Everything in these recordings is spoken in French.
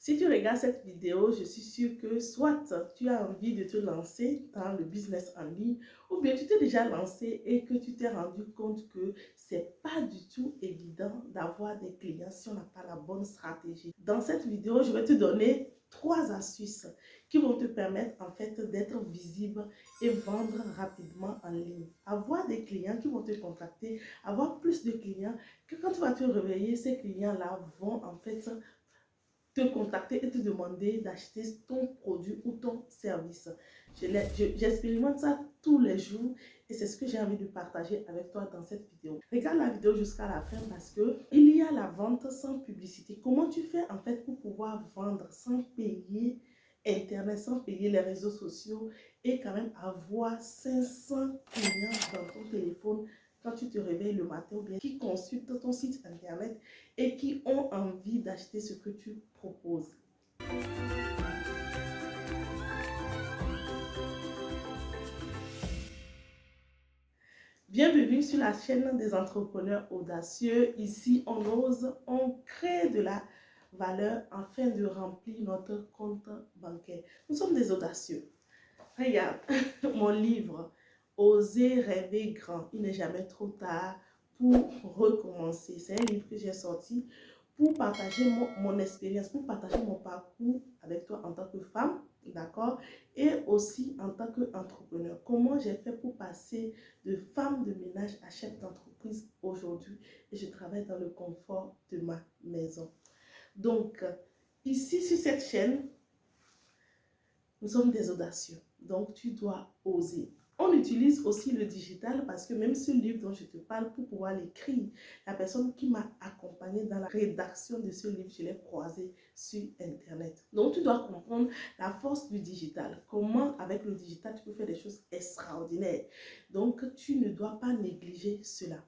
Si tu regardes cette vidéo, je suis sûre que soit tu as envie de te lancer dans le business en ligne ou bien tu t'es déjà lancé et que tu t'es rendu compte que c'est pas du tout évident d'avoir des clients si on n'a pas la bonne stratégie. Dans cette vidéo, je vais te donner 3 astuces qui vont te permettre en fait d'être visible et vendre rapidement en ligne. Avoir des clients qui vont te contacter, avoir plus de clients que quand tu vas te réveiller, ces clients-là vont en fait te contacter et te demander d'acheter ton produit ou ton service. J'expérimente ça tous les jours et c'est ce que j'ai envie de partager avec toi dans cette vidéo. Regarde la vidéo jusqu'à la fin parce que il y a la vente sans publicité. Comment tu fais en fait pour pouvoir vendre sans payer Internet, sans payer les réseaux sociaux et quand même avoir 500 clients dans ton téléphone quand tu te réveilles le matin ou bien qui consultent ton site internet et qui ont envie d'acheter ce que tu proposes. Bienvenue sur la chaîne des entrepreneurs audacieux. Ici, on ose, on crée de la valeur afin de remplir notre compte bancaire. Nous sommes des audacieux. Regarde mon livre, Oser rêver grand. Il n'est jamais trop tard pour recommencer. C'est un livre que j'ai sorti pour partager mon expérience, pour partager mon parcours avec toi en tant que femme, d'accord? Et aussi en tant qu'entrepreneur. Comment j'ai fait pour passer de femme de ménage à chef d'entreprise aujourd'hui et je travaille dans le confort de ma maison. Donc, ici sur cette chaîne, nous sommes des audacieux, donc tu dois oser. On utilise aussi le digital parce que même ce livre dont je te parle, pour pouvoir l'écrire, la personne qui m'a accompagnée dans la rédaction de ce livre, je l'ai croisé sur Internet. Donc tu dois comprendre la force du digital. Comment avec le digital, tu peux faire des choses extraordinaires. Donc tu ne dois pas négliger cela.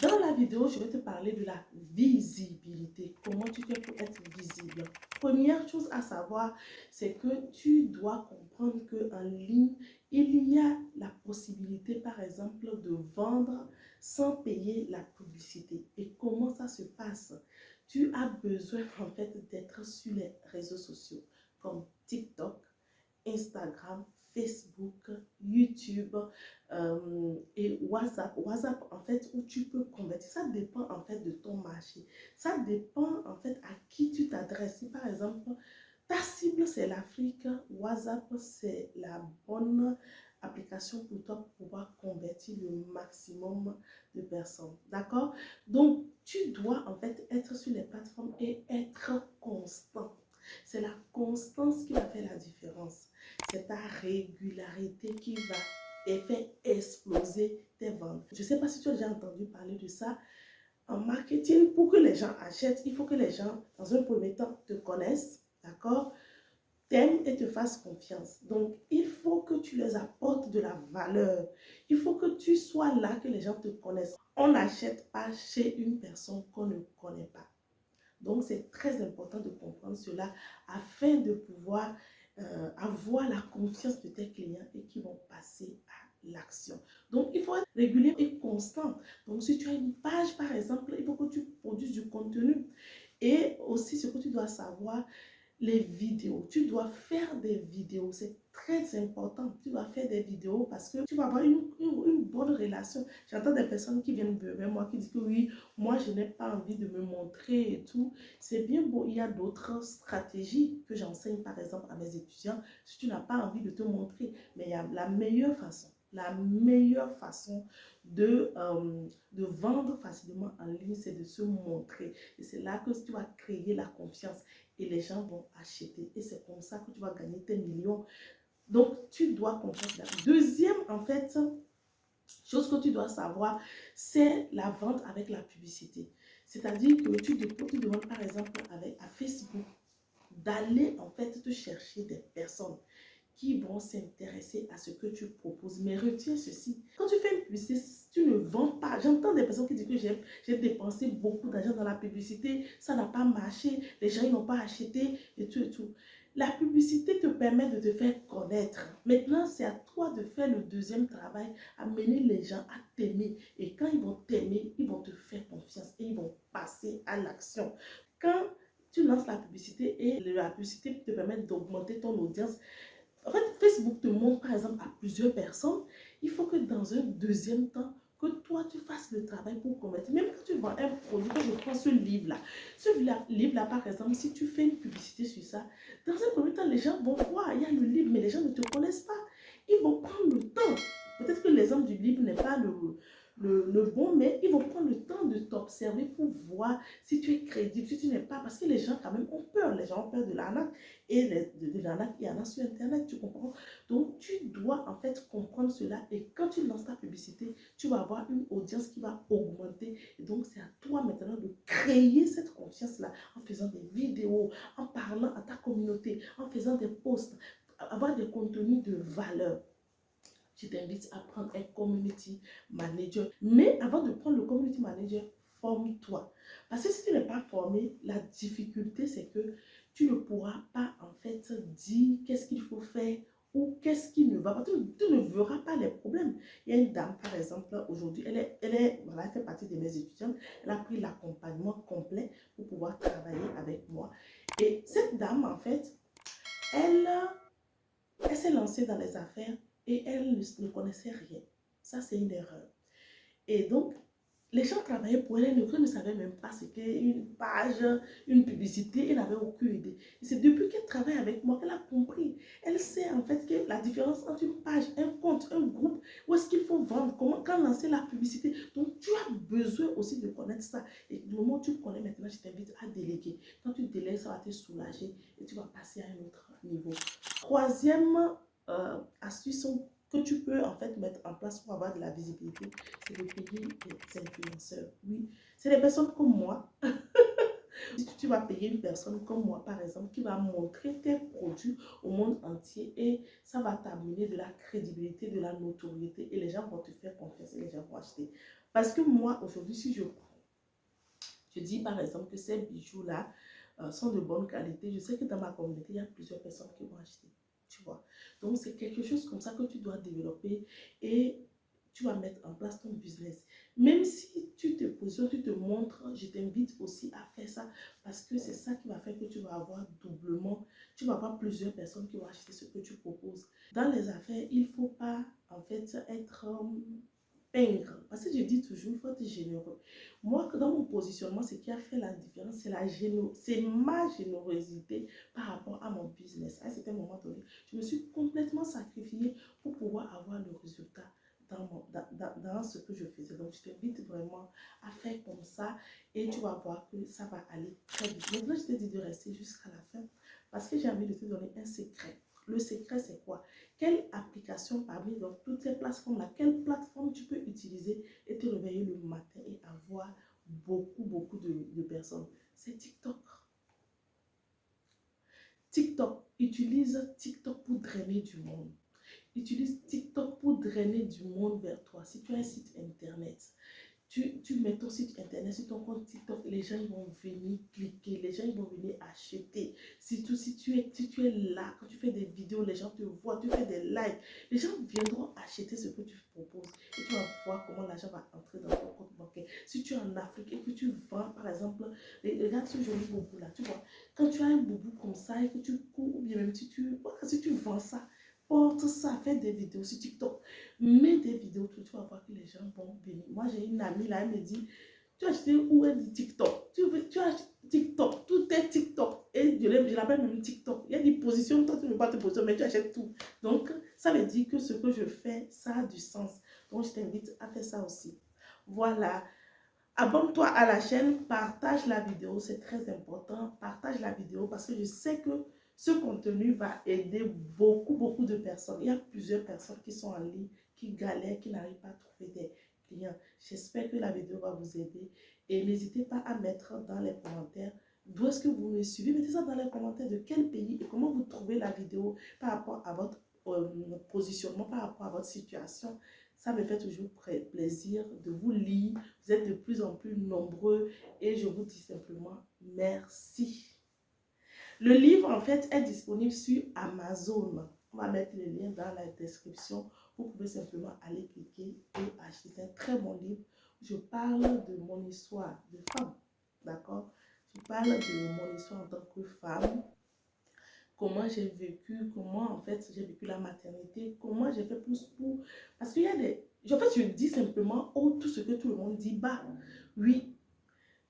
Dans la vidéo, je vais te parler de la visibilité. Comment tu fais pour être visible? Première chose à savoir, c'est que tu dois comprendre qu'en ligne, il y a la possibilité, par exemple, de vendre sans payer la publicité. Et comment ça se passe? Tu as besoin, en fait, d'être sur les réseaux sociaux comme TikTok, Instagram, Facebook, YouTube et WhatsApp. WhatsApp, en fait, où tu peux convertir. Ça dépend, en fait, de ton marché. Ça dépend, en fait, à qui tu t'adresses. Si, par exemple, ta cible, c'est l'Afrique, WhatsApp, c'est la bonne application pour toi pour pouvoir convertir le maximum de personnes. D'accord? Donc, tu dois, en fait, être sur les plateformes et être constant. C'est la constance qui va faire la différence. C'est ta régularité qui va faire exploser tes ventes. Je ne sais pas si tu as déjà entendu parler de ça. En marketing, pour que les gens achètent, il faut que les gens, dans un premier temps, te connaissent, d'accord? T'aiment et te fassent confiance. Donc, il faut que tu les apportes de la valeur. Il faut que tu sois là, que les gens te connaissent. On n'achète pas chez une personne qu'on ne connaît pas. Donc, c'est très important de comprendre cela afin de pouvoir avoir la confiance de tes clients et qui vont passer à l'action. Donc, il faut être régulier et constant. Donc, si tu as une page, par exemple, il faut que tu produises du contenu. Et aussi, ce que tu dois savoir, les vidéos. Tu dois faire des vidéos. C'est très important. Tu dois faire des vidéos parce que tu vas avoir une bonne relation. J'entends des personnes qui viennent vers moi qui disent que oui, moi je n'ai pas envie de me montrer et tout. C'est bien beau. Il y a d'autres stratégies que j'enseigne par exemple à mes étudiants. Si tu n'as pas envie de te montrer, mais il y a la meilleure façon. La meilleure façon de vendre facilement en ligne, c'est de se montrer. Et c'est là que tu vas créer la confiance et les gens vont acheter. Et c'est comme ça que tu vas gagner tes millions. Donc, tu dois comprendre cela. Deuxième, en fait, chose que tu dois savoir, c'est la vente avec la publicité. C'est-à-dire que tu demandes, par exemple, à Facebook, d'aller en fait te chercher des personnes qui vont s'intéresser à ce que tu proposes. Mais retiens ceci. Quand tu fais une publicité, tu ne vends pas. J'entends des personnes qui disent que j'ai dépensé beaucoup d'argent dans la publicité, ça n'a pas marché, les gens n'ont pas acheté et tout et tout. La publicité te permet de te faire connaître. Maintenant, c'est à toi de faire le deuxième travail, amener les gens à t'aimer. Et quand ils vont t'aimer, ils vont te faire confiance et ils vont passer à l'action. Quand tu lances la publicité et la publicité te permet d'augmenter ton audience. En fait, Facebook te montre par exemple à plusieurs personnes. Il faut que dans un deuxième temps, que toi tu fasses le travail pour convertir. Même quand tu vends un produit, quand je prends ce livre-là, livre-là par exemple, si tu fais une publicité sur ça, dans un premier temps, les gens vont voir, il y a le livre, mais les gens ne te connaissent pas. Ils vont prendre le temps. Peut-être que l'exemple du livre n'est pas le bon, mais ils vont prendre le temps de t'observer pour voir si tu es crédible, si tu n'es pas, parce que les gens quand même ont peur, les gens ont peur de l'arnaque, et de l'arnaque, il y en a sur Internet, tu comprends? Donc, tu dois en fait comprendre cela, et quand tu lances ta publicité, tu vas avoir une audience qui va augmenter, et donc c'est à toi maintenant de créer cette confiance-là, en faisant des vidéos, en parlant à ta communauté, en faisant des posts, avoir des contenus de valeur. Je t'invite à prendre un community manager. Mais avant de prendre le community manager, forme-toi. Parce que si tu n'es pas formé, la difficulté, c'est que tu ne pourras pas en fait dire qu'est-ce qu'il faut faire ou qu'est-ce qui ne va pas. Tu ne verras pas les problèmes. Il y a une dame, par exemple, aujourd'hui, voilà, elle fait partie de mes étudiantes. Elle a pris l'accompagnement complet pour pouvoir travailler avec moi. Et cette dame, en fait, elle s'est lancée dans les affaires et elle ne connaissait rien. Ça, c'est une erreur. Et donc, les gens travaillaient pour elle, elle ne savait même pas ce qu'est une page, une publicité, elle n'avait aucune idée. Et c'est depuis qu'elle travaille avec moi qu'elle a compris. Elle sait en fait que la différence entre une page, un compte, un groupe, où est-ce qu'il faut vendre, comment, quand lancer la publicité. Donc, tu as besoin aussi de connaître ça. Et du moment où tu connais maintenant, je t'invite à déléguer. Quand tu délègues, ça va te soulager et tu vas passer à un autre niveau. Troisième astuce que tu peux en fait mettre en place pour avoir de la visibilité, c'est de payer des influenceurs. Oui, c'est des personnes comme moi. Si tu vas payer une personne comme moi, par exemple, qui va montrer tes produits au monde entier et ça va t'amener de la crédibilité, de la notoriété et les gens vont te faire confiance et les gens vont acheter. Parce que moi, aujourd'hui, si je dis par exemple que ces bijoux-là sont de bonne qualité, je sais que dans ma communauté, il y a plusieurs personnes qui vont acheter. Tu vois. Donc, c'est quelque chose comme ça que tu dois développer et tu vas mettre en place ton business. Même si tu te positionnes, tu te montres, je t'invite aussi à faire ça parce que c'est ça qui va faire que tu vas avoir doublement, tu vas avoir plusieurs personnes qui vont acheter ce que tu proposes. Dans les affaires, il ne faut pas en fait être pingre. Parce que je dis toujours, il faut être généreux. Moi, dans mon positionnement, ce qui a fait la différence, c'est ma générosité par rapport à mon business. À un certain moment donné, je me suis complètement sacrifiée pour pouvoir avoir le résultat dans ce que je faisais. Donc, je t'invite vraiment à faire comme ça et tu vas voir que ça va aller très vite. Maintenant, je te dis de rester jusqu'à la fin parce que j'ai envie de te donner un secret. Le secret, c'est quoi? Quelle application parmi donc, toutes ces plateformes-là, quelle plateforme tu peux utiliser et te réveiller le matin et avoir beaucoup de personnes? C'est TikTok. TikTok. Utilise TikTok pour drainer du monde. Utilise TikTok pour drainer du monde vers toi. Si tu as un site internet, tu mets ton site internet sur ton compte TikTok, les gens ils vont venir cliquer, les gens ils vont venir acheter. Surtout si tu es là, quand tu fais des vidéos, les gens te voient, tu fais des lives, les gens viendront acheter ce que tu proposes et tu vas voir comment l'argent va entrer dans ton compte bancaire. Si tu es en Afrique et que tu vends, par exemple, regarde ce joli boubou là, tu vois, quand tu as un boubou comme ça et que tu cours, ou bien même si tu vends ça, porte ça, fais des vidéos sur TikTok. Mets des vidéos, tu vas voir que les gens vont venir. Moi, j'ai une amie là, elle me dit, tu as acheté où elle dit TikTok? Tu as acheté TikTok, tout est TikTok. Et je l'appelle même TikTok. Il y a des positions, toi tu ne veux pas te positionner, mais tu achètes tout. Donc, ça veut dire que ce que je fais, ça a du sens. Donc, je t'invite à faire ça aussi. Voilà. Abonne-toi à la chaîne, partage la vidéo, c'est très important. Partage la vidéo parce que je sais que ce contenu va aider beaucoup de personnes. Il y a plusieurs personnes qui sont en ligne, qui galèrent, qui n'arrivent pas à trouver des clients. J'espère que la vidéo va vous aider. Et n'hésitez pas à mettre dans les commentaires d'où est-ce que vous me suivez. Mettez ça dans les commentaires de quel pays et comment vous trouvez la vidéo par rapport à votre positionnement, par rapport à votre situation. Ça me fait toujours plaisir de vous lire. Vous êtes de plus en plus nombreux et je vous dis simplement merci. Le livre, en fait, est disponible sur Amazon. On va mettre le lien dans la description. Vous pouvez simplement aller cliquer et acheter. C'est un très bon livre. Je parle de mon histoire de femme. D'accord? Je parle de mon histoire en tant que femme, comment j'ai vécu, comment en fait j'ai vécu la maternité, comment j'ai fait pour... Parce qu'il y a des... En fait, je dis simplement tout ce que tout le monde dit bas. Oui,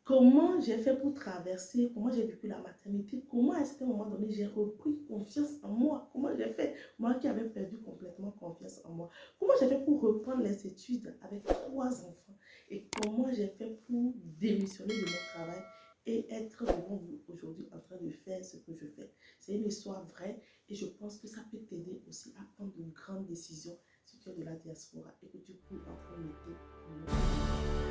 comment j'ai fait pour traverser, comment j'ai vécu la maternité, comment est-ce qu'à un moment donné j'ai repris confiance en moi, comment j'ai fait, moi qui avais perdu complètement confiance en moi, comment j'ai fait pour reprendre les études avec 3 enfants et comment j'ai fait pour démissionner de mon travail et être devant vous aujourd'hui en train de faire ce que je fais. C'est une histoire vraie et je pense que ça peut t'aider aussi à prendre de grandes décisions si tu es de la diaspora et que tu peux en train de